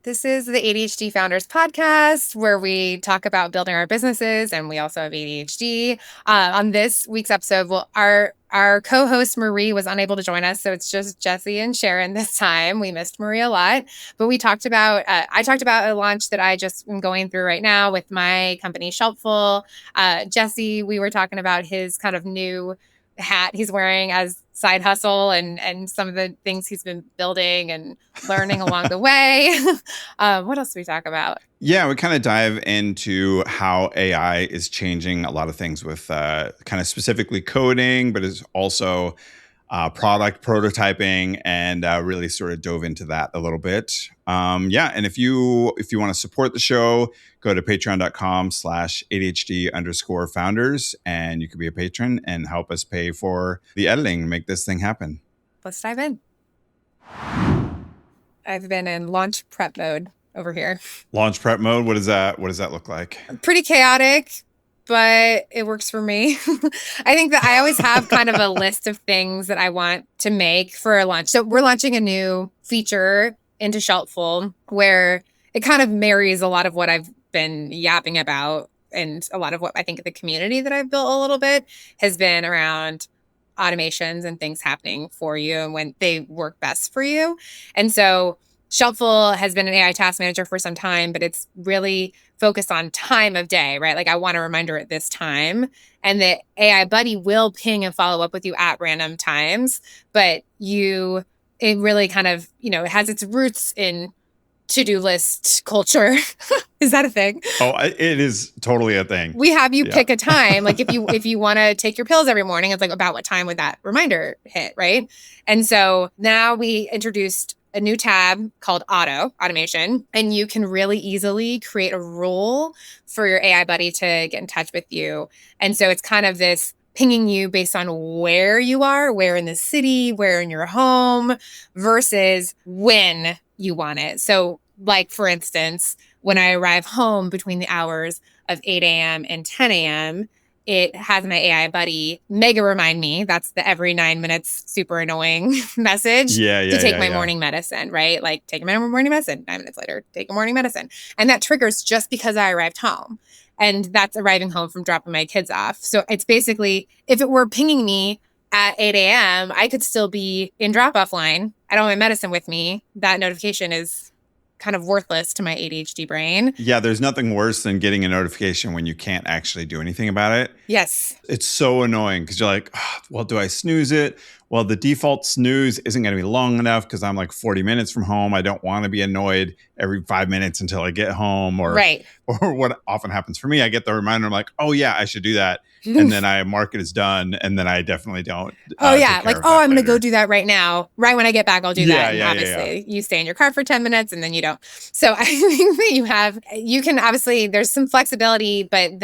This is the ADHD Founders Podcast, where we talk about building our businesses, and we also have ADHD. On this week's episode, our co-host Marie was unable to join us, so it's just Jesse and Sharon this time. We missed Marie a lot, but we talked about. I talked about a launch that I just am going through right now with my company Shelpful. Jesse, we were talking about his kind of new hat he's wearing as side hustle and some of the things he's been building and learning along the way. What else do we talk about? Yeah, we kind of dive into how AI is changing a lot of things with kind of specifically coding, but is also product prototyping, and really sort of dove into that a little bit. And if you want to support the show, go to patreon.com/ADHD_founders, and you can be a patron and help us pay for the editing and make this thing happen. Let's dive in. I've been in launch prep mode over here. Launch prep mode. What does that look like? Pretty chaotic, but it works for me. I think that I always have kind of a list of things that I want to make for a launch. So we're launching a new feature into Shelpful where it kind of marries a lot of what I've been yapping about, and a lot of what I think the community that I've built a little bit has been around automations and things happening for you and when they work best for you. And so Shelpful has been an AI task manager for some time, but it's really focused on time of day, right? Like I want a reminder at this time, and the AI buddy will ping and follow up with you at random times, but it really kind of, it has its roots in to-do list culture. Is that a thing? Oh, it is totally a thing. We have you pick a time. Like if you want to take your pills every morning, it's like about what time would that reminder hit, right? And so now we introduced a new tab called automation, and you can really easily create a rule for your AI buddy to get in touch with you. And so it's kind of this pinging you based on where you are, where in the city, where in your home, versus when you want it. So like, for instance, when I arrive home between the hours of 8 a.m. and 10 a.m., it has my AI buddy mega remind me. That's the every 9 minutes super annoying message to take my morning medicine, right? Like take my morning medicine, 9 minutes later, take a morning medicine. And that triggers just because I arrived home. And that's arriving home from dropping my kids off. So it's basically, if it were pinging me at 8 a.m., I could still be in drop-off line. I don't have my medicine with me. That notification is kind of worthless to my ADHD brain. Yeah, there's nothing worse than getting a notification when you can't actually do anything about it. Yes. It's so annoying because you're like, well, do I snooze it? Well, the default snooze isn't going to be long enough because I'm like 40 minutes from home. I don't want to be annoyed every 5 minutes until I get home. Or what often happens for me, I get the reminder. I'm like, oh, yeah, I should do that. And then I mark it as done. And then I definitely don't. I'm going to go do that right now. Right when I get back, I'll do that. And obviously, you stay in your car for 10 minutes and then you don't. So I think that you can obviously, there's some flexibility, but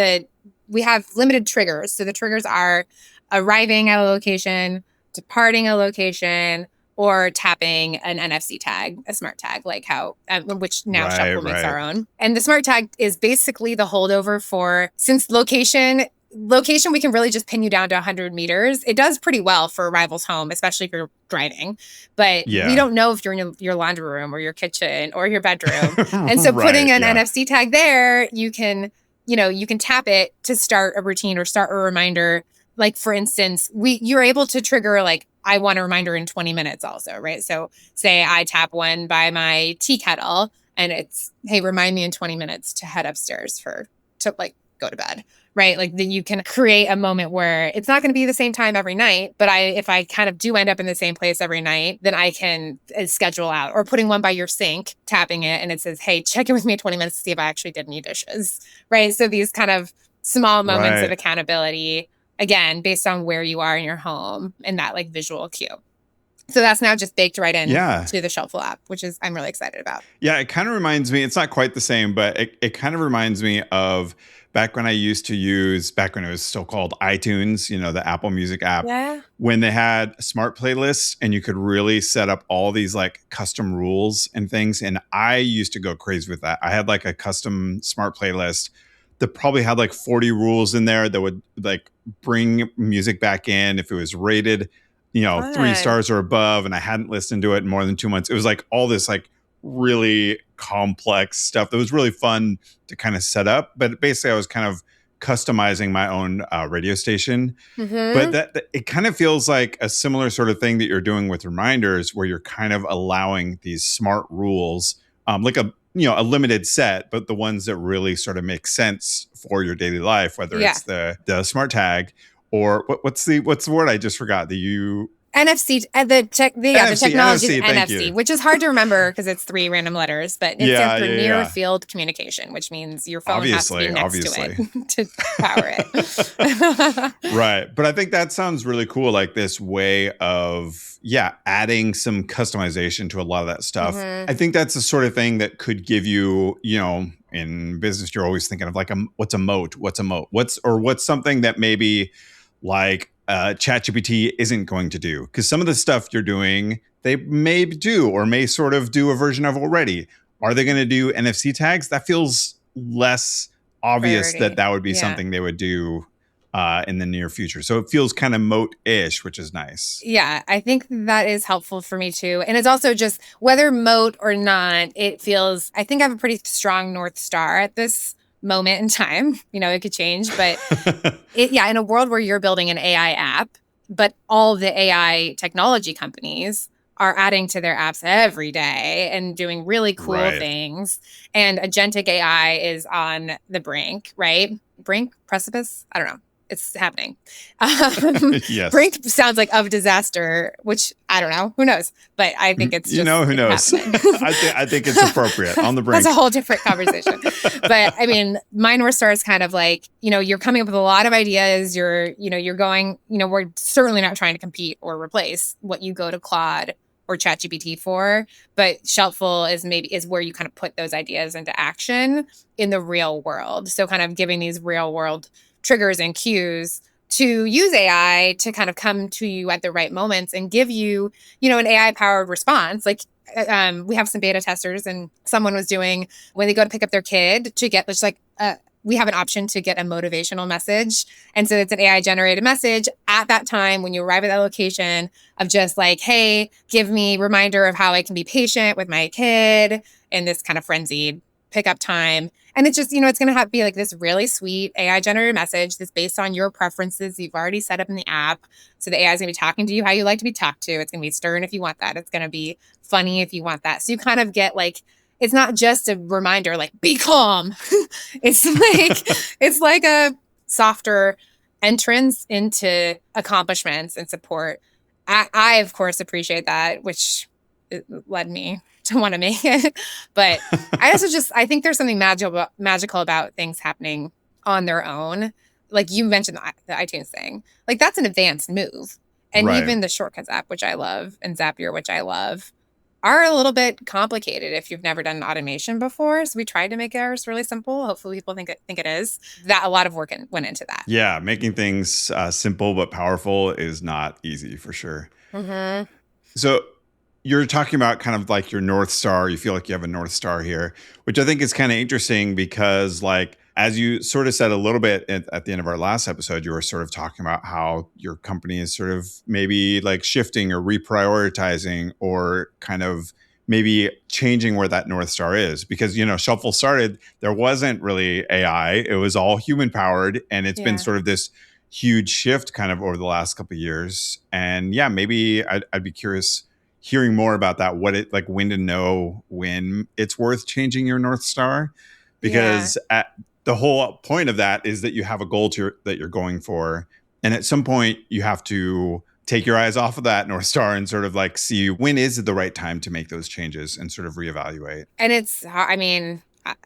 we have limited triggers. So the triggers are arriving at a location, departing a location, or tapping an NFC tag, a smart tag, like which now Shelpful makes our own. And the smart tag is basically the holdover since location, we can really just pin you down to 100 meters. It does pretty well for arrivals home, especially if you're driving. But we don't know if you're in your laundry room or your kitchen or your bedroom. And so putting an NFC tag there, you can tap it to start a routine or start a reminder. Like, for instance, you're able to trigger, like, I want a reminder in 20 minutes also, right? So say I tap one by my tea kettle and it's, hey, remind me in 20 minutes to head upstairs to go to bed, right? Like you can create a moment where it's not going to be the same time every night, but if I kind of do end up in the same place every night, then I can schedule out, or putting one by your sink, tapping it, and it says, hey, check in with me in 20 minutes to see if I actually did any dishes, right? So these kind of small moments of accountability, again, based on where you are in your home and that like visual cue. So that's now just baked right in to the Shelpful app, which I'm really excited about. Yeah, it kind of reminds me, it's not quite the same, but it kind of reminds me of back when I used to use, back when it was still called iTunes, the Apple Music app, when they had smart playlists and you could really set up all these like custom rules and things. And I used to go crazy with that. I had like a custom smart playlist that probably had like 40 rules in there that would like bring music back in if it was rated 3 stars or above, and I hadn't listened to it in more than 2 months. It was like all this like really complex stuff that was really fun to kind of set up. But basically, I was kind of customizing my own radio station. But that it kind of feels like a similar sort of thing that you're doing with reminders, where you're kind of allowing these smart rules, like a limited set, but the ones that really sort of make sense for your daily life, whether it's the smart tag or what's the word I just forgot, NFC, the technology is NFC, you. which is hard to remember because it's 3 random letters, but it stands for near field communication, which means your phone has to be next to it to power it. Right. But I think that sounds really cool, like this way of, adding some customization to a lot of that stuff. I think that's the sort of thing that could give you, in business, you're always thinking of like, what's a moat? What's something that maybe like ChatGPT isn't going to do, because some of the stuff you're doing, they may do or may sort of do a version of already. Are they going to do NFC tags? That feels less obvious that would be something they would do in the near future. So it feels kind of moat-ish, which is nice. Yeah, I think that is helpful for me too. And it's also just whether moat or not, it feels, I think I have a pretty strong North Star at this moment in time. It could change, but in a world where you're building an AI app, but all the AI technology companies are adding to their apps every day and doing really cool things. And agentic AI is on the brink, right? Precipice? I don't know. It's happening. Yes. Brink sounds like of disaster, which I don't know. Who knows? But I think it's just who knows? I think it's appropriate on the brink. That's a whole different conversation. But I mean, my North Star is kind of like, you're coming up with a lot of ideas. You're going, we're certainly not trying to compete or replace what you go to Claude or ChatGPT for, but Shelpful is where you kind of put those ideas into action in the real world. So kind of giving these real world triggers and cues to use AI to kind of come to you at the right moments and give you, an AI powered response. Like we have some beta testers, and someone was doing when they go to pick up their kid to get we have an option to get a motivational message. And so it's an AI generated message at that time when you arrive at that location of just like, hey, give me a reminder of how I can be patient with my kid in this kind of frenzied pickup time. And it's just, it's going to be like this really sweet AI generated message that's based on your preferences you've already set up in the app. So the AI is going to be talking to you how you like to be talked to. It's going to be stern if you want that. It's going to be funny if you want that. So you kind of get like, it's not just a reminder like, be calm. It's like a softer entrance into accomplishments and support. I of course appreciate that, which led me to want to make it. But I think there's something magical about things happening on their own. Like you mentioned the iTunes thing, like that's an advanced move. And even the Shortcuts app, which I love, and Zapier, which I love, are a little bit complicated if you've never done automation before. So we tried to make ours really simple. Hopefully people think it is. That a lot of work went into that. Yeah, making things simple but powerful is not easy for sure. Mm-hmm. So you're talking about kind of like your North Star. You feel like you have a North Star here, which I think is kind of interesting because like, as you sort of said a little bit at the end of our last episode, you were sort of talking about how your company is sort of maybe like shifting or reprioritizing or kind of maybe changing where that North Star is. Because, Shelpful started, there wasn't really AI. It was all human powered. And it's been sort of this huge shift kind of over the last couple of years. And maybe I'd be curious hearing more about that, when to know when it's worth changing your North Star. Because the whole point of that is that you have a goal that you're going for. And at some point you have to take your eyes off of that North Star and sort of like see when is the right time to make those changes and sort of reevaluate. And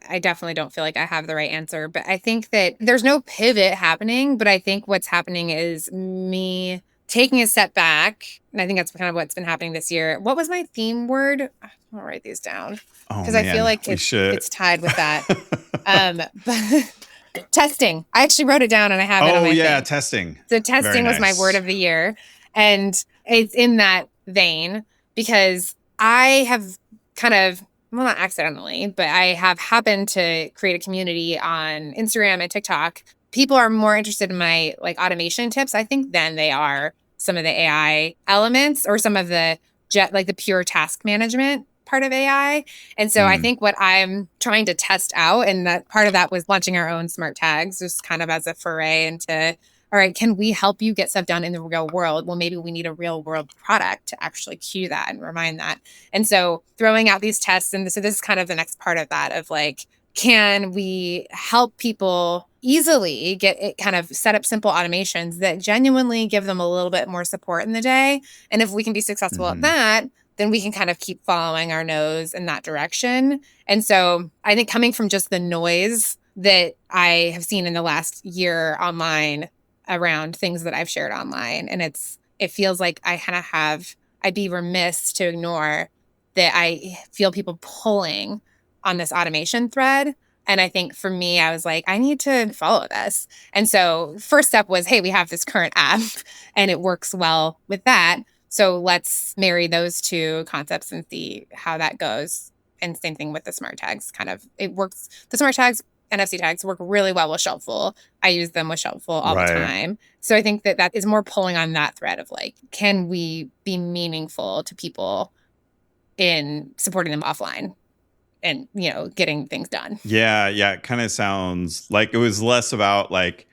I definitely don't feel like I have the right answer, but I think that there's no pivot happening. But I think what's happening is me taking a step back. And I think that's kind of what's been happening this year. What was my theme word? I'll write these down because I feel like it's tied with that. But testing. I actually wrote it down and I have it on my thing. Testing. So testing was my word of the year. And it's in that vein because I have kind of, well, not accidentally, but I have happened to create a community on Instagram and TikTok. People are more interested in my like automation tips, I think, than they are some of the AI elements or some of the the pure task management part of AI. And so I think what I'm trying to test out, and that part of that was launching our own smart tags, just kind of as a foray into, all right, can we help you get stuff done in the real world? Well, maybe we need a real world product to actually cue that and remind that. And so throwing out these tests, and so this is kind of the next part of that, of like, can we help people easily get it, kind of set up simple automations that genuinely give them a little bit more support in the day? And if we can be successful at that, then we can kind of keep following our nose in that direction. And so I think coming from just the noise that I have seen in the last year online around things that I've shared online, and it feels like I'd be remiss to ignore that I feel people pulling on this automation thread. And I think for me, I was like, I need to follow this. And so first step was, hey, we have this current app and it works well with that. So let's marry those two concepts and see how that goes. And same thing with the smart tags. It works. The smart tags, NFC tags, work really well with Shelpful. I use them with Shelpful all the time. So I think that is more pulling on that thread of like, can we be meaningful to people in supporting them offline and, getting things done? Yeah. It kind of sounds like it was less about like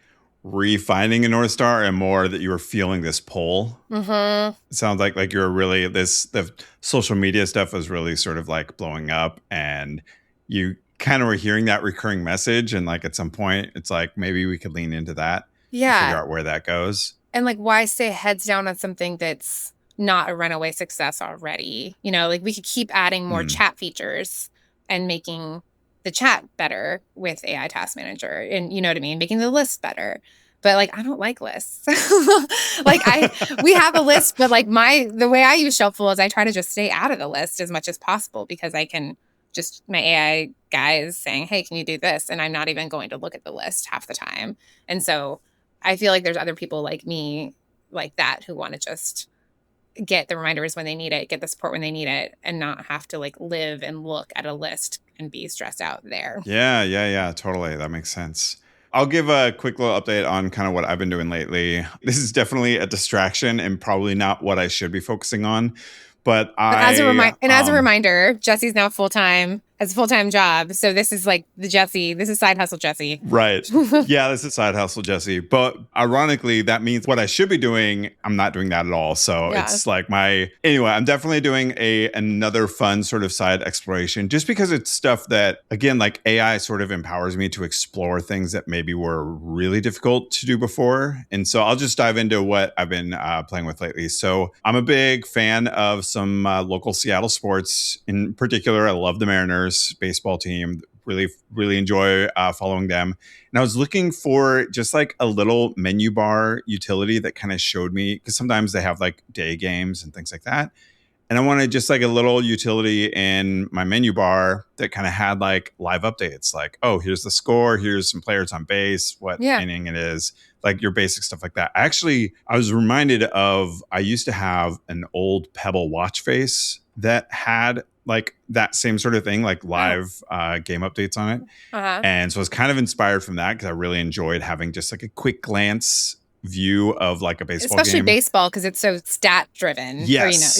refining a North Star and more that you were feeling this pull. It sounds like you were really the social media stuff was really sort of like blowing up, and you kind of were hearing that recurring message. And like at some point, it's like maybe we could lean into that. Yeah. Figure out where that goes. And like, why stay heads down on something that's not a runaway success already? Like we could keep adding more chat features and making the chat better with AI Task Manager, and you know what I mean, making the list better. But like, I don't like lists. Like we have a list, but like the way I use Shelpful is I try to just stay out of the list as much as possible, because I can just, my AI guy is saying, hey, can you do this? And I'm not even going to look at the list half the time. And so I feel like there's other people like me like that who want to just get the reminders when they need it, get the support when they need it, and not have to like live and look at a list and be stressed out there. Yeah. Totally. That makes sense. I'll give a quick little update on kind of what I've been doing lately. This is definitely a distraction and probably not what I should be focusing on. But as a reminder, Jesse's now has a full-time job. So this is like this is side hustle Jesse. Right. Yeah, this is side hustle Jesse. But ironically, that means what I should be doing, I'm not doing that at all. So it's like anyway, I'm definitely doing another fun sort of side exploration, just because it's stuff that, again, like AI sort of empowers me to explore things that maybe were really difficult to do before. And so I'll just dive into what I've been playing with lately. So I'm a big fan of some local Seattle sports. In particular, I love the Mariners baseball team. Really enjoy following them. And I was looking for just like a little menu bar utility that kind of showed me, because sometimes they have like day games and things like that. And I wanted just like a little utility in my menu bar that kind of had like live updates, like, oh, here's the score, here's some players on base, what inning it is, like your basic stuff like that. Actually, I was reminded of, I used to have an old Pebble watch face that had like that same sort of thing, like live game updates on it. And so I was kind of inspired from that, because I really enjoyed having just like a quick glance view of like a baseball especially game. baseball, because it's so stat driven. Yes.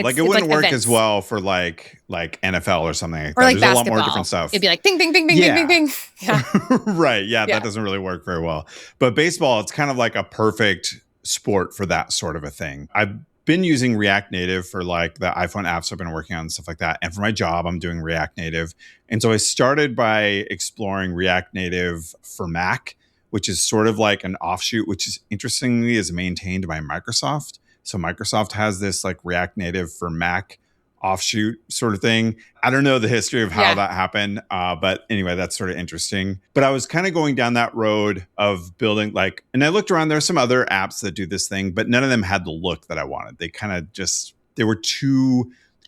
Like it wouldn't work events as well for like NFL or something like or that. Like there's basketball. A lot more different stuff. It'd be like ding ding ding ding ding ding ding. Yeah. Right. Yeah, that doesn't really work very well. But baseball, it's kind of like a perfect sport for that sort of a thing. I've been using React Native for like the iPhone apps I've been working on and stuff like that. And for my job, I'm doing React Native. And so I started by exploring React Native for Mac, which is sort of like an offshoot, which is interestingly is maintained by Microsoft. So Microsoft has this like React Native for Mac offshoot sort of thing. I don't know the history of how that happened. But anyway, that's sort of interesting. But I was kind of going down that road of building like, and I looked around, there's some other apps that do this thing, but none of them had the look that I wanted. They kind of just, they were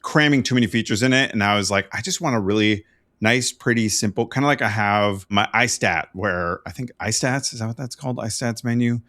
cramming too many features in it. And I was like, I just want a really nice, pretty, simple, kind of like I have my iStat, where I think iStats, is that what that's called? iStats menu,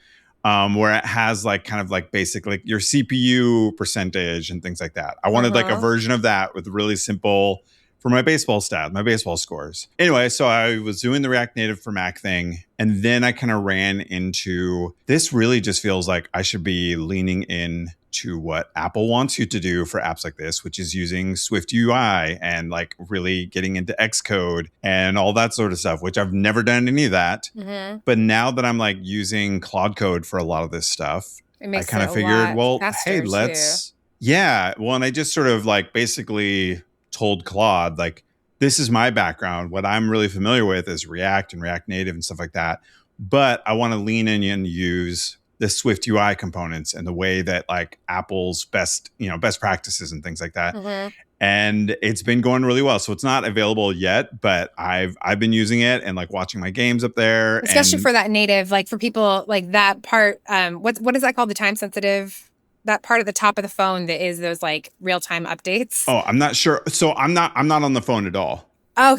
where it has like kind of like basic, like your CPU percentage and things like that. I wanted like a version of that with really simple for my baseball my baseball scores. Anyway, so I was doing the React Native for Mac thing. And then I kind of ran into, this really just feels like I should be leaning in to what Apple wants you to do for apps like this, which is using Swift UI and like really getting into Xcode and all that sort of stuff, which I've never done any of that. Mm-hmm. But now that I'm like using Claude Code for a lot of this stuff, I kind of figured, well, hey, let's, well, and I just sort of like basically told Claude, like, this is my background. What I'm really familiar with is React and React Native and stuff like that. But I want to lean in and use the Swift UI components and the way that like Apple's best practices and things like that. Mm-hmm. And it's been going really well. So it's not available yet, but I've been using it and like watching my games up there. Especially for that native, like for people like that part. What is that called? The time sensitive, that part at the top of the phone that is those like real time updates. Oh, I'm not sure. So I'm not on the phone at all. Oh,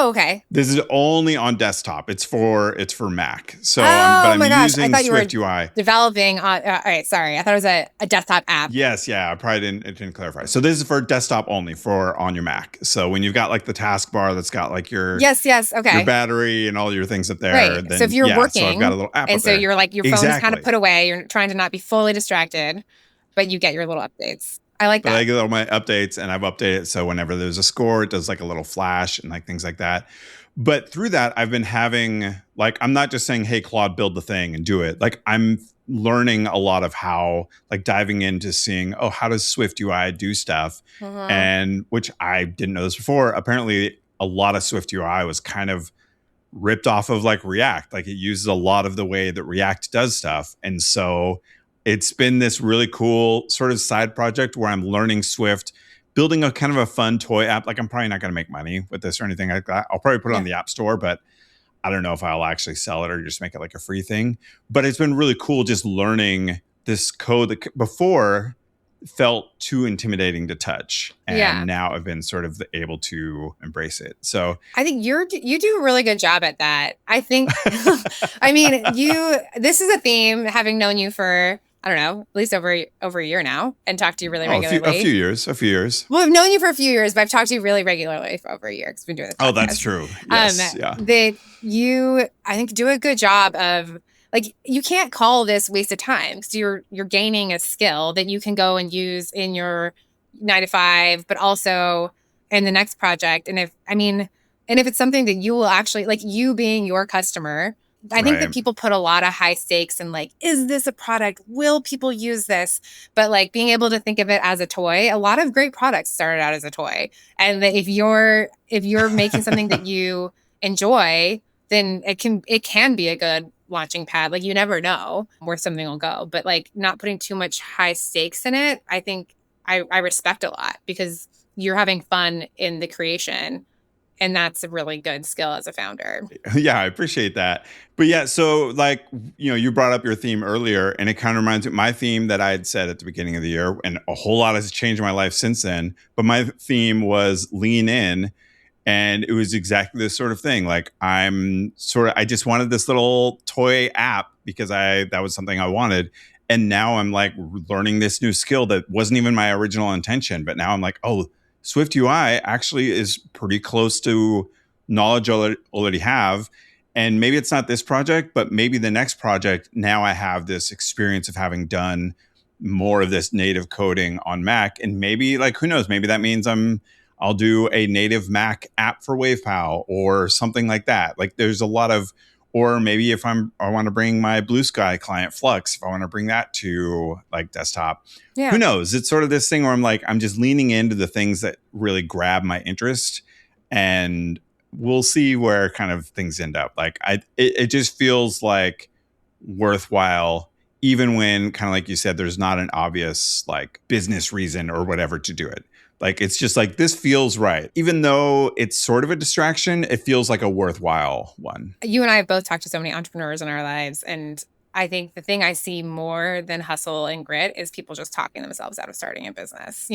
okay. This is only on desktop. It's for Mac. So, but I'm using Swift UI. Developing on. All right, sorry. I thought it was a desktop app. Yes, yeah. I probably didn't clarify. So this is for desktop only for on your Mac. So when you've got like the taskbar that's got like your okay, your battery and all your things up there. Right. Then, so if you're working, so I've got a little app. And so there. You're like your phone's kind of put away. You're trying to not be fully distracted, but you get your little updates. I like that. But I get all my updates and I've updated it. So whenever there's a score, it does like a little flash and like things like that. But through that, I've been having like, I'm not just saying, hey, Claude, build the thing and do it. Like I'm learning a lot of how, like diving into seeing, oh, how does Swift UI do stuff? Mm-hmm. And which I didn't know this before. Apparently a lot of Swift UI was kind of ripped off of like React. Like it uses a lot of the way that React does stuff. And so it's been this really cool sort of side project where I'm learning Swift, building a kind of a fun toy app. Like I'm probably not going to make money with this or anything like that. I'll probably put it on the App Store, but I don't know if I'll actually sell it or just make it like a free thing. But it's been really cool just learning this code that before felt too intimidating to touch. And now I've been sort of able to embrace it. So I think you do a really good job at that. I think, I mean, this is a theme, having known you for, I don't know, at least over a year now and talked to you really regularly. A few years. Well, I've known you for a few years, but I've talked to you really regularly for over a year because we've been doing this podcast. Oh, that's true. Yes, that you, I think, do a good job of, like, you can't call this waste of time because you're gaining a skill that you can go and use in your 9 to 5, but also in the next project. And if it's something that you will actually, like, you being your customer, I think that people put a lot of high stakes in like, is this a product? Will people use this? But like being able to think of it as a toy, a lot of great products started out as a toy. And that if you're making something that you enjoy, then it can be a good launching pad. Like you never know where something will go. But like not putting too much high stakes in it, I think I respect a lot because you're having fun in the creation. And that's a really good skill as a founder. Yeah, I appreciate that. But yeah, so like, you brought up your theme earlier and it kind of reminds me, my theme that I had said at the beginning of the year, and a whole lot has changed in my life since then, but my theme was lean in. And it was exactly this sort of thing. Like I just wanted this little toy app because that was something I wanted. And now I'm like learning this new skill that wasn't even my original intention. But now I'm like, oh, Swift UI actually is pretty close to knowledge I already have. And maybe it's not this project, but maybe the next project, now I have this experience of having done more of this native coding on Mac. And maybe like, who knows, maybe that means I'll do a native Mac app for wavepal or something like that. Like there's a lot of, or maybe if I want to bring my Blue Sky client Flux, if I want to bring that to like desktop, who knows? It's sort of this thing where I'm just leaning into the things that really grab my interest, and we'll see where kind of things end up. Like it just feels like worthwhile, even when kind of like you said, there's not an obvious like business reason or whatever to do it. Like, it's just like, this feels right. Even though it's sort of a distraction, it feels like a worthwhile one. You and I have both talked to so many entrepreneurs in our lives. And I think the thing I see more than hustle and grit is people just talking themselves out of starting a business,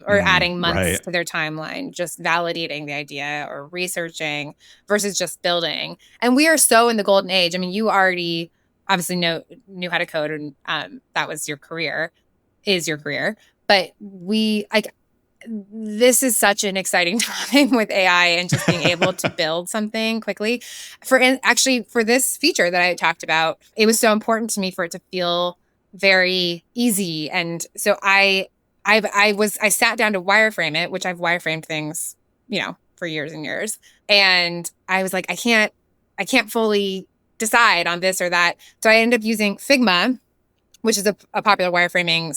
or adding months to their timeline, just validating the idea or researching versus just building. And we are so in the golden age. I mean, you already obviously knew how to code, and that was your career, is your career. But this is such an exciting time with AI and just being able to build something quickly. For this feature that I talked about, it was so important to me for it to feel very easy. And so I sat down to wireframe it, which I've wireframed things, for years and years. And I was like, I can't fully decide on this or that. So I ended up using Figma, which is a popular wireframing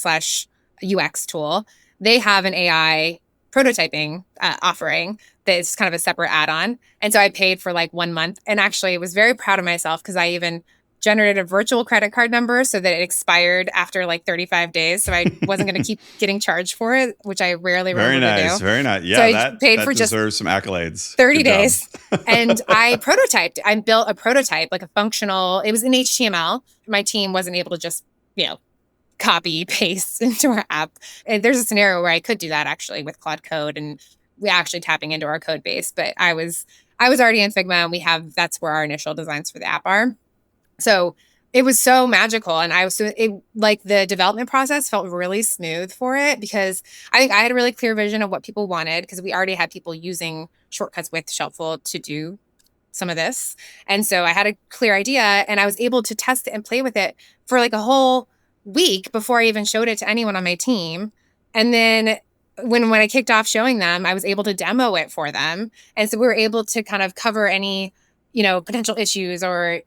/ UX tool. They have an AI prototyping offering that is kind of a separate add-on. And so I paid for like 1 month, and actually was very proud of myself because I even generated a virtual credit card number so that it expired after like 35 days. So I wasn't going to keep getting charged for it, which I rarely remember to do. Very nice. Yeah, so I that paid that for just deserves some accolades. 30 days. And I built a prototype, like a functional, it was in HTML. My team wasn't able to just, copy paste into our app. And there's a scenario where I could do that actually with Claude Code, and we actually tapping into our code base. But I was already in Figma, and that's where our initial designs for the app are. So it was so magical. And like the development process felt really smooth for it, because I think I had a really clear vision of what people wanted, because we already had people using shortcuts with Shelpful to do some of this. And so I had a clear idea, and I was able to test it and play with it for like a whole week before I even showed it to anyone on my team. And then when I kicked off showing them, I was able to demo it for them. And so we were able to kind of cover any, potential issues or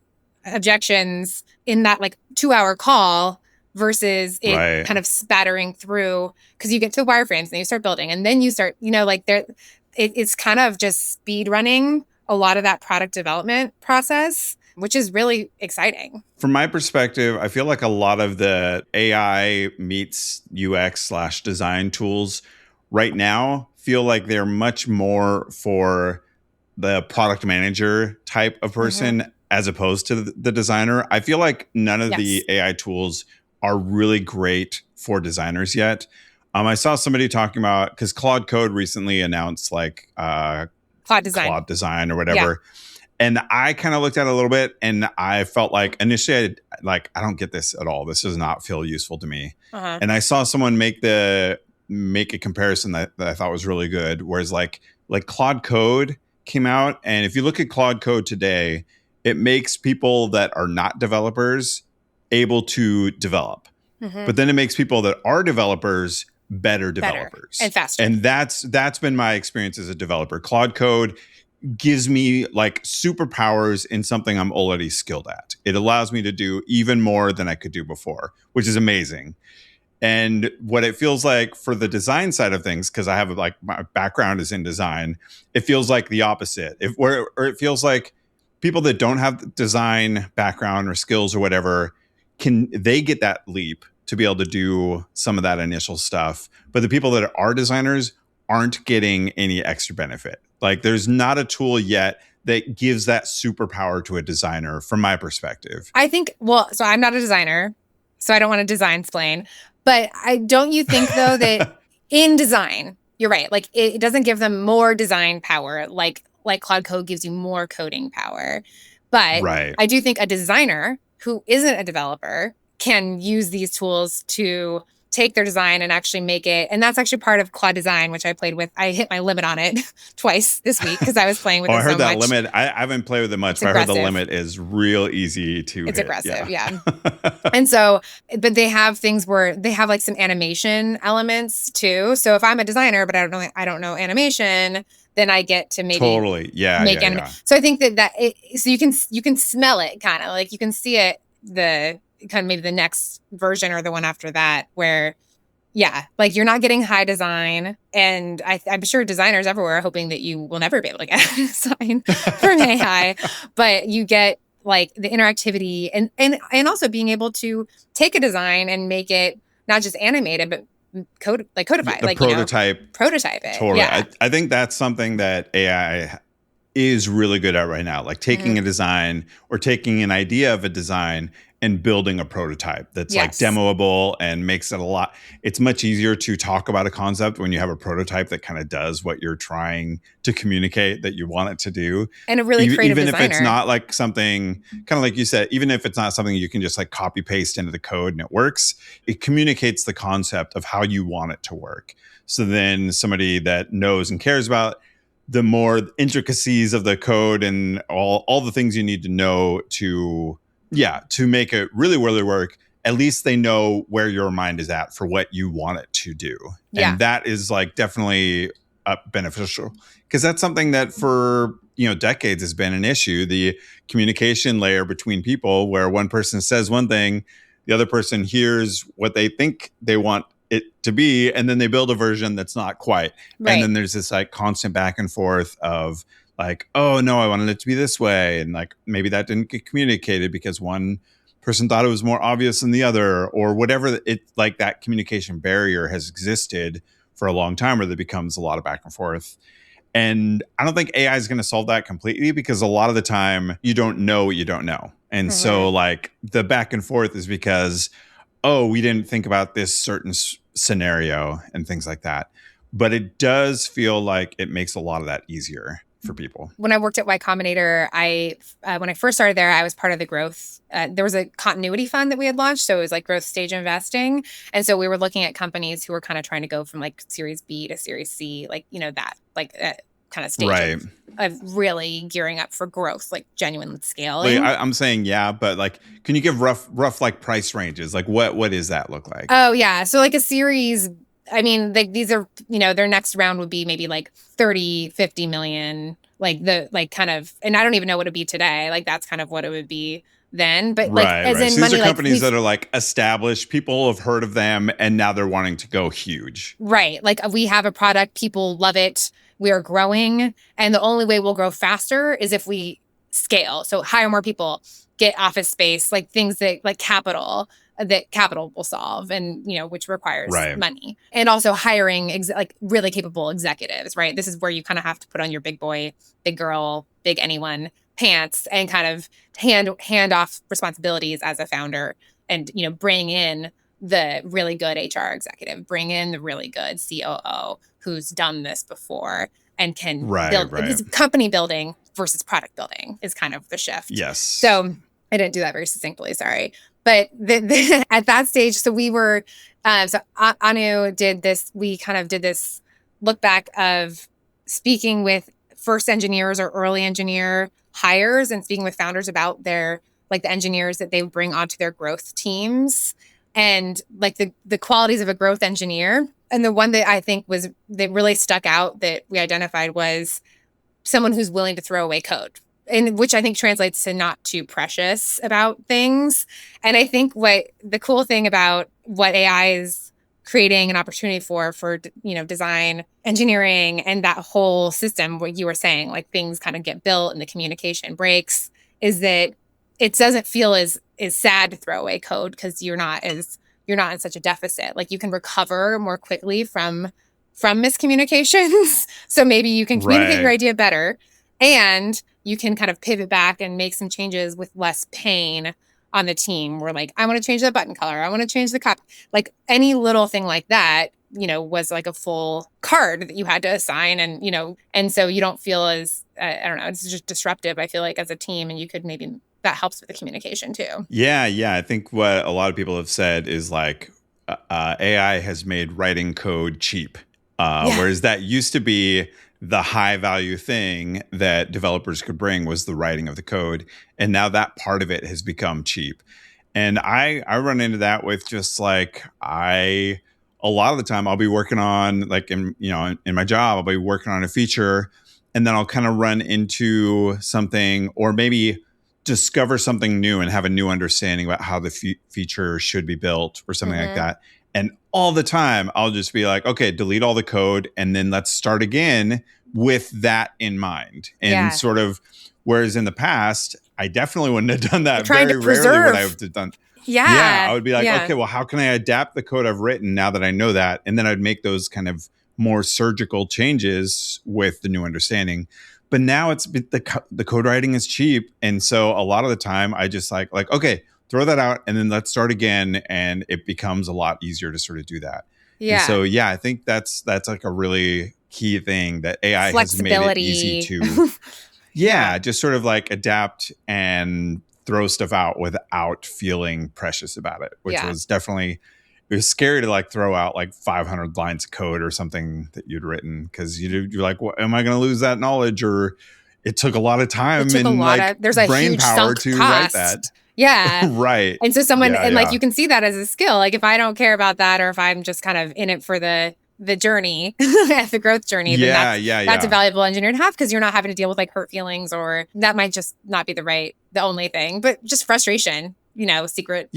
objections in that like 2-hour call, versus it kind of spattering through, because you get to the wireframes and you start building, and then you start, it's kind of just speed running a lot of that product development process, which is really exciting. From my perspective, I feel like a lot of the AI meets UX / design tools right now feel like they're much more for the product manager type of person, as opposed to the designer. I feel like none of the AI tools are really great for designers yet. I saw somebody talking about, because Claude Code recently announced like Claude Design or whatever. Yeah. And I kind of looked at it a little bit, and I felt like initially, I don't get this at all. This does not feel useful to me. And I saw someone make a comparison that I thought was really good, whereas like Claude Code came out, and if you look at Claude Code today, it makes people that are not developers able to develop. But then it makes people that are developers better developers and faster. And that's been my experience as a developer. Claude Code gives me like superpowers in something I'm already skilled at. It allows me to do even more than I could do before, which is amazing. And what it feels like for the design side of things, because I have like my background is in design, it feels like the opposite. Or it feels like people that don't have design background or skills or whatever, they get that leap to be able to do some of that initial stuff. But the people that are designers aren't getting any extra benefit. Like there's not a tool yet that gives that superpower to a designer from my perspective. I think, so I'm not a designer, so I don't want to design-splain. But don't you think though that in design, you're right, like it doesn't give them more design power, like Claude Code gives you more coding power. But I do think a designer who isn't a developer can use these tools to take their design and actually make it. And that's actually part of Claude Design, which I played with. I hit my limit on it twice this week because I was playing with it so much. I heard that limit. I haven't played with it much, but I heard the limit is real easy to hit. It's aggressive, yeah. And so, but they have things where they have like some animation elements too. So if I'm a designer, but I don't know animation, then I get to maybe make animation. Yeah. So I think so you can smell it kind of like you can see it, the kind of maybe the next version or the one after that where, like you're not getting high design. And I'm sure designers everywhere are hoping that you will never be able to get a design from AI, but you get like the interactivity and also being able to take a design and make it not just animated, but codify, like prototype it. Totally. Yeah. I think that's something that AI is really good at right now. Like taking a design or taking an idea of a design and building a prototype that's like demoable and makes it it's much easier to talk about a concept when you have a prototype that kind of does what you're trying to communicate that you want it to do. And a really creative even designer. If it's not like something, kind of like you said, even if it's not something you can just like copy paste into the code and it works, it communicates the concept of how you want it to work. So then somebody that knows and cares about the more intricacies of the code and all the things you need to know to make it really, really work. at least they know where your mind is at for what you want it to do. Yeah. And that is like definitely beneficial, because that's something that for decades has been an issue, the communication layer between people, where one person says one thing, the other person hears what they think they want it to be, and then they build a version that's not quite. Right. And then there's this like constant back and forth of like, oh no, I wanted it to be this way, and like maybe that didn't get communicated because one person thought it was more obvious than the other, or whatever. It like that communication barrier has existed for a long time, where there becomes a lot of back and forth. And I don't think AI is going to solve that completely, because a lot of the time you don't know what you don't know. And so like the back and forth is because, oh, we didn't think about this certain scenario and things like that. But it does feel like it makes a lot of that easier for people. When I worked at Y Combinator, when I first started there, I was part of the growth. There was a continuity fund that we had launched. So it was like growth stage investing. And so we were looking at companies who were kind of trying to go from like Series B to Series C, like, that kind of stage of really gearing up for growth, like genuine scaling. I'm saying, yeah, but like, can you give rough like price ranges? Like what does that look like? Oh yeah. So like a series, I mean, these are, their next round would be maybe like 30, 50 million, and I don't even know what it'd be today. Like that's kind of what it would be then. But like, as in so money, these are companies that are like established, people have heard of them, and now they're wanting to go huge. Right. Like we have a product, people love it. We are growing. And the only way we'll grow faster is if we scale. So hire more people, get office space, like things that like capital will solve, and which requires money, and also hiring like really capable executives, right? This is where you kind of have to put on your big boy, big girl, big anyone pants, and kind of hand off responsibilities as a founder, and bring in the really good HR executive, bring in the really good COO who's done this before and can build. It's company building versus product building is kind of the shift. Yes. So I didn't do that very succinctly, sorry. But at that stage, so we were, so Anu did this, we kind of did this look back of speaking with first engineers or early engineer hires, and speaking with founders about their, like the engineers that they would bring onto their growth teams, and like the qualities of a growth engineer. And the one that I think that really stuck out that we identified was someone who's willing to throw away code. And which I think translates to not too precious about things. And I think what the cool thing about what AI is creating an opportunity for design, engineering, and that whole system, what you were saying, like things kind of get built and the communication breaks, is that it doesn't feel as sad to throw away code, because you're not in such a deficit. Like you can recover more quickly from miscommunications. So maybe you can communicate your idea better, and you can kind of pivot back and make some changes with less pain on the team. We're like, I want to change the button color. I want to change the cup. Like any little thing like that, was like a full card that you had to assign. And so you don't feel as, I don't know, it's just disruptive, I feel like, as a team. And you could maybe, that helps with the communication too. Yeah. I think what a lot of people have said is like, AI has made writing code cheap. Whereas that used to be the high value thing that developers could bring, was the writing of the code. And now that part of it has become cheap. And I run into that with just like, a lot of the time I'll be working on like in my job, I'll be working on a feature, and then I'll kind of run into something, or maybe discover something new and have a new understanding about how the feature should be built or something like that. And all the time I'll just be like, okay, delete all the code, and then let's start again with that in mind. And sort of, whereas in the past, I definitely wouldn't have done that. Very rarely would I have done. Yeah. I would be like, okay, well, how can I adapt the code I've written now that I know that? And then I'd make those kind of more surgical changes with the new understanding. But now the code writing is cheap. And so a lot of the time I just like, okay, throw that out, and then let's start again. And it becomes a lot easier to sort of do that. Yeah. And so, I think that's like a really key thing that AI has made it easy to, just sort of like adapt and throw stuff out without feeling precious about it, which was definitely, it was scary to like throw out like 500 lines of code or something that you'd written, because you're like, what, am I going to lose that knowledge? Or it took a lot of time and like there's a brain huge power to cost. write that. Yeah. Right. And so like you can see that as a skill. Like if I don't care about that, or if I'm just kind of in it for the journey, the growth journey, then that's a valuable engineer to have, because you're not having to deal with like hurt feelings, or that might just not be the only thing, but just frustration, secret frustration.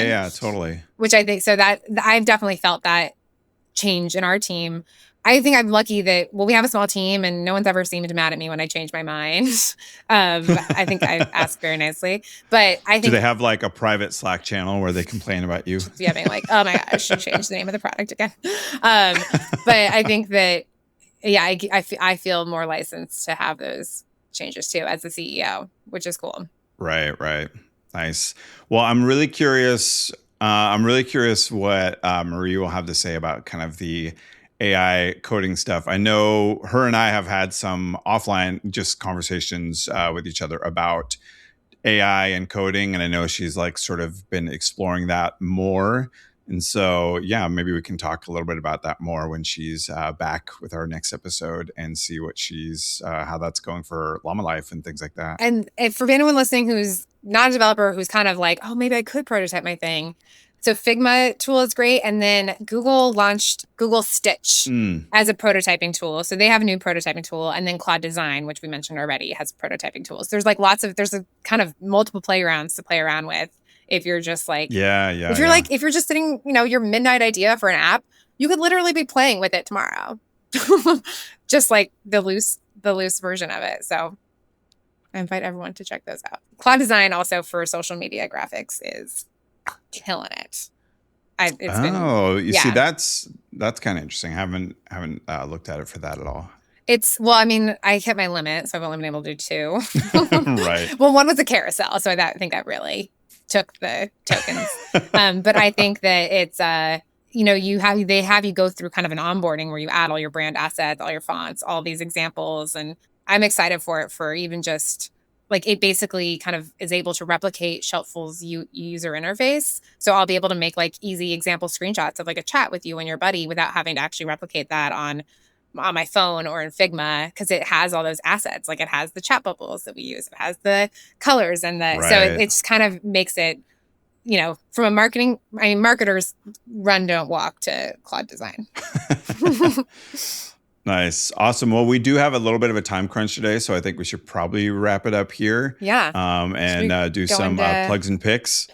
Yeah, totally. Which I think, so that I've definitely felt that change in our team. I think I'm lucky that, we have a small team and no one's ever seemed mad at me when I change my mind. I think I ask very nicely, but I think. Do they have like a private Slack channel where they complain about you? Yeah, being like, oh my gosh, I should change the name of the product again. But I think that, I feel more licensed to have those changes too as the CEO, which is cool. Right. Nice. Well, I'm really curious. What Marie will have to say about kind of the AI coding stuff. I know her and I have had some offline just conversations with each other about AI and coding, and I know she's like sort of been exploring that more. And so, maybe we can talk a little bit about that more when she's back with our next episode, and see what how that's going for Llama Life and things like that. And for anyone listening who's not a developer, who's kind of like, oh, maybe I could prototype my thing. So Figma tool is great. And then Google launched Google Stitch as a prototyping tool. So they have a new prototyping tool. And then Claude Design, which we mentioned already, has prototyping tools. There's like there's a kind of multiple playgrounds to play around with. If you're just like, if you're just sitting, your midnight idea for an app, you could literally be playing with it tomorrow. Just like the loose version of it. So I invite everyone to check those out. Claude Design also for social media graphics is killing it. See, that's kind of interesting. I haven't looked at it for that at all. I hit my limit, so I've only been able to do 2. Right. Well, one was a carousel, so I think that really took the tokens. But I think that it's they have you go through kind of an onboarding where you add all your brand assets, all your fonts, all these examples, and I'm excited for it, for even just like it basically kind of is able to replicate Shelpful's user interface. So I'll be able to make like easy example screenshots of like a chat with you and your buddy without having to actually replicate that on my phone or in Figma, because it has all those assets. Like it has the chat bubbles that we use, it has the colors and so it just kind of makes it, from a marketers run, don't walk to Claude Design. Nice. Awesome. Well, we do have a little bit of a time crunch today, so I think we should probably wrap it up here. Yeah. And do some plugs and picks.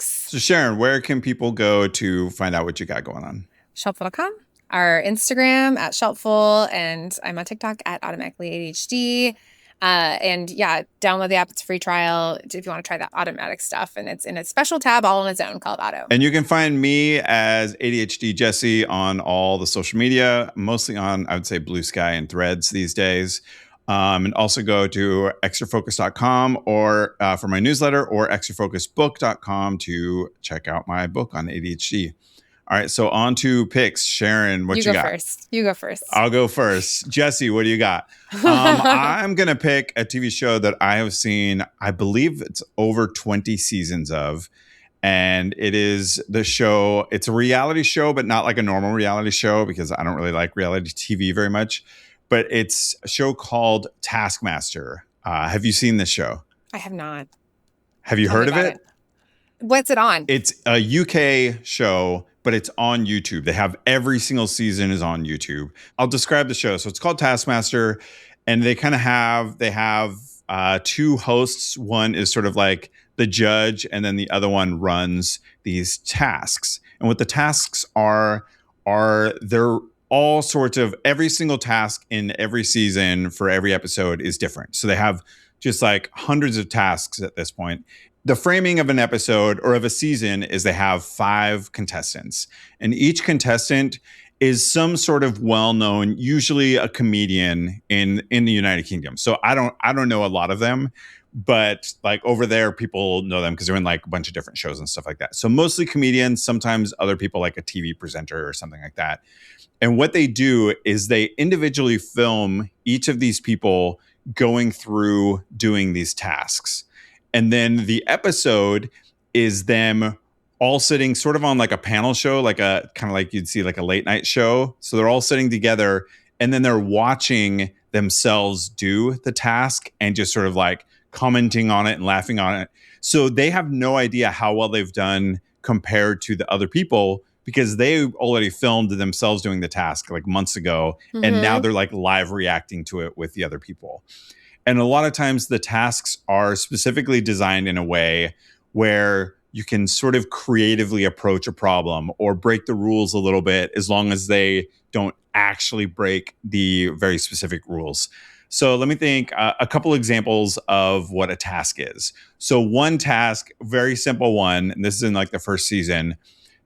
So Sharon, where can people go to find out what you got going on? Shelpful.com. Our Instagram at Shelpful, and I'm on TikTok at automatically ADHD. Download the app. It's a free trial if you want to try that automatic stuff. And it's in a special tab all on its own called Auto. And you can find me as ADHD Jesse on all the social media, mostly on, I would say, Blue Sky and Threads these days. And also go to extrafocus.com or for my newsletter, or extrafocusbook.com to check out my book on ADHD. All right, so on to picks. Sharon, what you got? You go first. I'll go first. Jesse, what do you got? I'm going to pick a TV show that I have seen, I believe it's over 20 seasons of. And it is the show, it's a reality show, but not like a normal reality show, because I don't really like reality TV very much. But it's a show called Taskmaster. Have you seen this show? I have not. Have you heard of it? What's it on? It's a UK show, but it's on YouTube. They have every single season is on YouTube. I'll describe the show. So it's called Taskmaster, and they kind of have 2 hosts. One is sort of like the judge, and then the other one runs these tasks. And what the tasks are they're all sorts of, every single task in every season for every episode is different. So they have just like hundreds of tasks at this point. The framing of an episode or of a season is they have 5 contestants, and each contestant is some sort of well-known, usually a comedian in the United Kingdom. So I don't know a lot of them, but like over there, people know them because they're in like a bunch of different shows and stuff like that. So mostly comedians, sometimes other people like a TV presenter or something like that. And what they do is they individually film each of these people going through doing these tasks. And then the episode is them all sitting sort of on like a panel show, like a kind of like you'd see like a late night show. So they're all sitting together, and then they're watching themselves do the task and just sort of like commenting on it and laughing on it. So they have no idea how well they've done compared to the other people, because they already filmed themselves doing the task like months ago. And now they're like live reacting to it with the other people. And a lot of times the tasks are specifically designed in a way where you can sort of creatively approach a problem or break the rules a little bit, as long as they don't actually break the very specific rules. So let me think a couple examples of what a task is. So one task, very simple one, and this is in like the first season.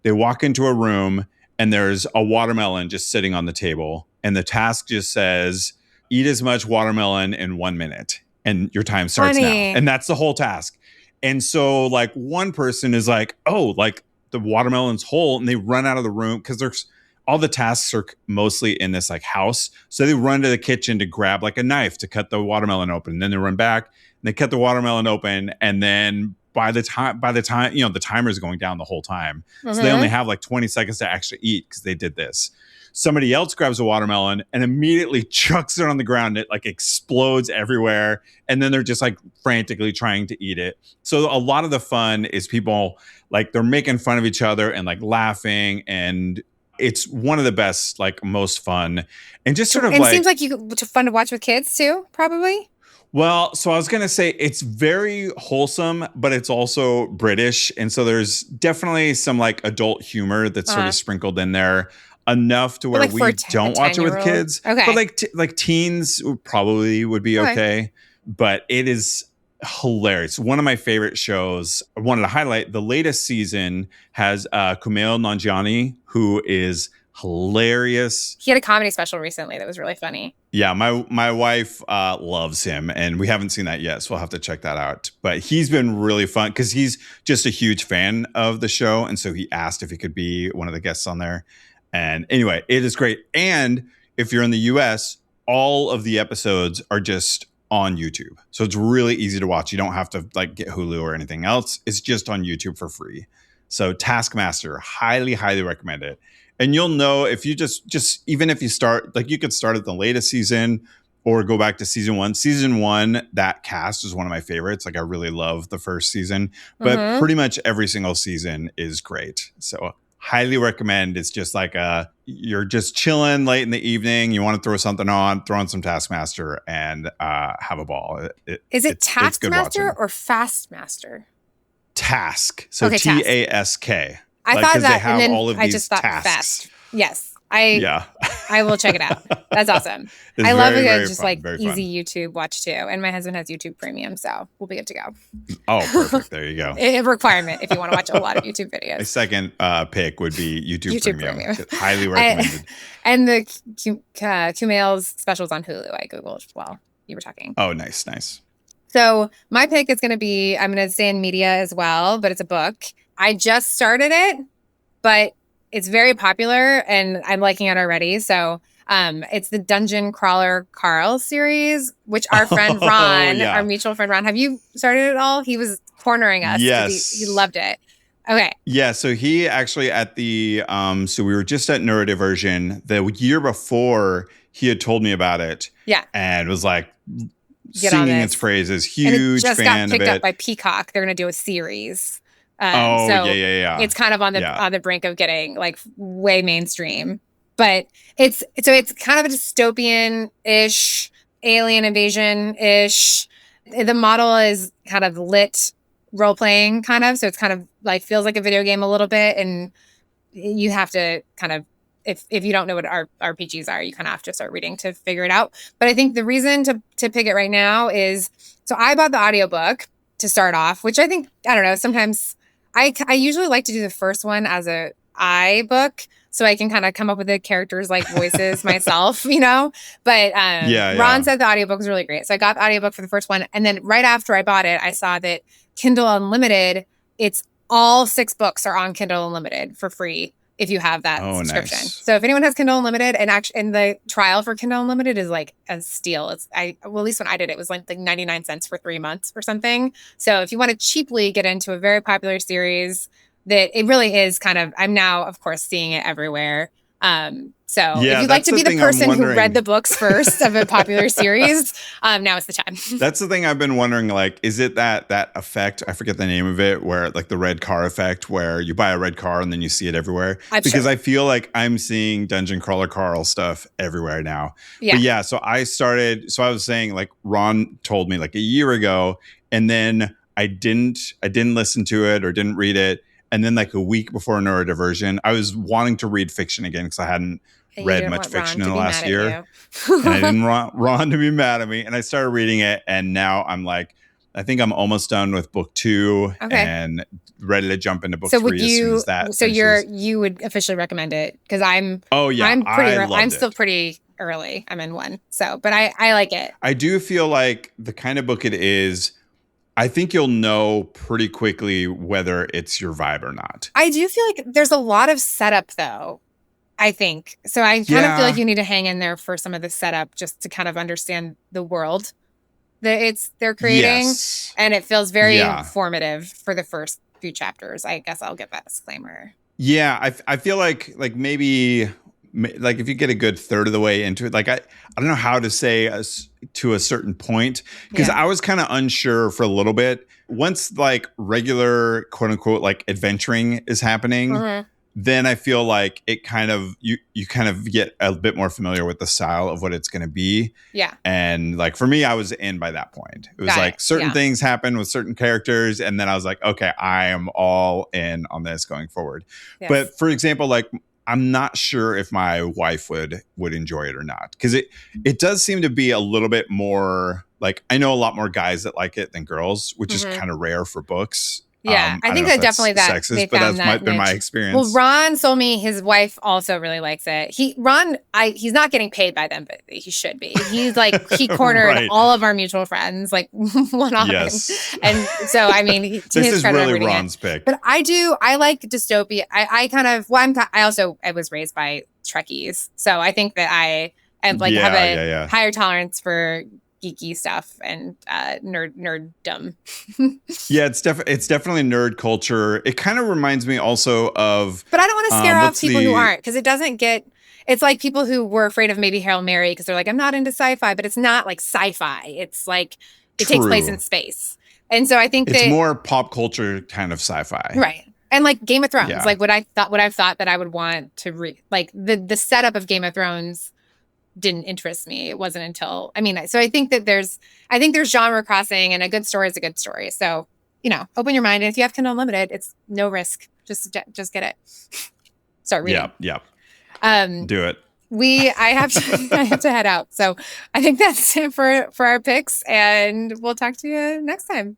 They walk into a room and there's a watermelon just sitting on the table. And the task just says, eat as much watermelon in 1 minute. And your time starts now. And that's the whole task. And so like one person is like, oh, like the watermelon's whole, and they run out of the room because there's all the tasks are mostly in this like house. So they run to the kitchen to grab like a knife to cut the watermelon open. And then they run back and they cut the watermelon open. And then by the time, the timer is going down the whole time. So they only have like 20 seconds to actually eat because they did this. Somebody else grabs a watermelon and immediately chucks it on the ground. It like explodes everywhere. And then they're just like frantically trying to eat it. So a lot of the fun is people like they're making fun of each other and like laughing. And it's one of the best, like most fun. And just sort of it seems like fun to watch with kids too, probably. Well, so I was going to say it's very wholesome, but it's also British. And so there's definitely some like adult humor that's sort of sprinkled in there. Enough to where like we don't watch it with kids. Okay. But like teens probably would be okay. But it is hilarious. One of my favorite shows. I wanted to highlight the latest season has Kumail Nanjiani, who is hilarious. He had a comedy special recently that was really funny. Yeah, my wife loves him, and we haven't seen that yet, so we'll have to check that out. But he's been really fun because he's just a huge fan of the show, and so he asked if he could be one of the guests on there. And anyway, it is great. And if you're in the US, all of the episodes are just on YouTube. So it's really easy to watch. You don't have to like get Hulu or anything else. It's just on YouTube for free. So Taskmaster, highly, highly recommend it. And you'll know if you just even if you start, like you could start at the latest season or go back to season one. Season one, that cast is one of my favorites. Like I really love the first season, but pretty much every single season is great. So highly recommend. It's just like you're just chilling late in the evening. You want to throw something on, throw on some Taskmaster and have a ball. Is it Taskmaster or Fastmaster? Task. So okay, Task. I thought that, and then I just thought tasks. Fast. Yes. I will check it out. That's awesome. I love a good, just fun, like easy YouTube watch too. And my husband has YouTube Premium, so we'll be good to go. Oh, perfect. There you go. A requirement if you want to watch a lot of YouTube videos. My second pick would be YouTube Premium. Highly recommended. And the Kumail's specials on Hulu, I Googled while you were talking. Oh, nice. So my pick is going to be, I'm going to stay in media as well, but it's a book. I just started it, but it's very popular and I'm liking it already. So it's the Dungeon Crawler Carl series, which our friend Ron, our mutual friend Ron, have you started it all? He was cornering us. Yes. He loved it. Okay. Yeah. So he actually at the, so we were just at Neurodiversion the year before he had told me about it. Yeah. And was like singing its praises. Huge fan of it. Just got picked up by Peacock. They're going to do a series. Yeah. It's kind of on the brink of getting like way mainstream, but it's kind of a dystopian-ish, alien invasion-ish. The model is kind of lit role-playing kind of, so it's kind of like feels like a video game a little bit, and you have to kind of, if you don't know what RPGs are, you kind of have to start reading to figure it out. But I think the reason to pick it right now is, so I bought the audiobook to start off, which I think, I don't know, sometimes I usually like to do the first one as a iBook so I can kind of come up with the characters like voices myself, you know? But Ron said the audiobook was really great. So I got the audiobook for the first one. And then right after I bought it, I saw that Kindle Unlimited, it's all 6 books are on Kindle Unlimited for free if you have that subscription. Nice. So if anyone has Kindle Unlimited, and the trial for Kindle Unlimited is like a steal. At least when I did it was like 99 cents for 3 months or something. So if you want to cheaply get into a very popular series that it really is kind of, I'm now of course seeing it everywhere. So if you'd like to be the person who read the books first of a popular series, now is the time. That's the thing I've been wondering, like, is it that effect? I forget the name of it, where like the red car effect, where you buy a red car and then you see it everywhere. Because I feel like I'm seeing Dungeon Crawler Carl stuff everywhere now. Yeah. But yeah, so I was saying, like, Ron told me like a year ago, and then I didn't listen to it or didn't read it. And then like a week before Neurodiversion, I was wanting to read fiction again because I hadn't read much fiction in the last year. And I didn't want Ron to be mad at me. And I started reading it. And now I'm like, I think I'm almost done with book 2 and ready to jump into book 3 as soon as that finishes. You would officially recommend it? Because I'm still pretty early. I'm in 1. So, but I like it. I do feel like the kind of book it is, I think you'll know pretty quickly whether it's your vibe or not. I do feel like there's a lot of setup, though, I think. So I kind of feel like you need to hang in there for some of the setup just to kind of understand the world that they're creating. Yes. And it feels very informative for the first few chapters. I guess I'll give that disclaimer. Yeah, I feel like maybe... like if you get a good third of the way into it, like I don't know how to say to a certain point, because I was kind of unsure for a little bit. Once like regular quote unquote like adventuring is happening, then I feel like it kind of you kind of get a bit more familiar with the style of what it's going to be. Yeah. And like for me, I was in by that point. It was like certain things happen with certain characters, and then I was like, okay, I am all in on this going forward. Yes. But for example, like I'm not sure if my wife would enjoy it or not, because it does seem to be a little bit more like, I know a lot more guys that like it than girls, which is kind of rare for books. Yeah, I think that definitely sexist, but that's been my experience. Well, Ron told me his wife also really likes it. He's not getting paid by them, but he should be. He's like, he cornered all of our mutual friends, like one on. Yes. And so, I mean, this is really Ron's pick. But I like dystopia. I was raised by Trekkies, so I think that I have a higher tolerance for geeky stuff and nerddom. Yeah, it's definitely nerd culture. It kind of reminds me also of, but I don't want to scare off people who aren't, because it doesn't get. It's like people who were afraid of maybe Hail Mary because they're like, I'm not into sci-fi, but it's not like sci-fi. It's like it takes place in space, and so I think it's more pop culture kind of sci-fi, right? And like Game of Thrones, like what I've thought that I would want to read, like the setup of Game of Thrones didn't interest me. It wasn't until, so I think that there's genre crossing, and a good story is a good story. So, open your mind. And if you have Kindle Unlimited, it's no risk. Just get it. Start reading. Yeah. Do it. I have to head out. So I think that's it for our picks, and we'll talk to you next time.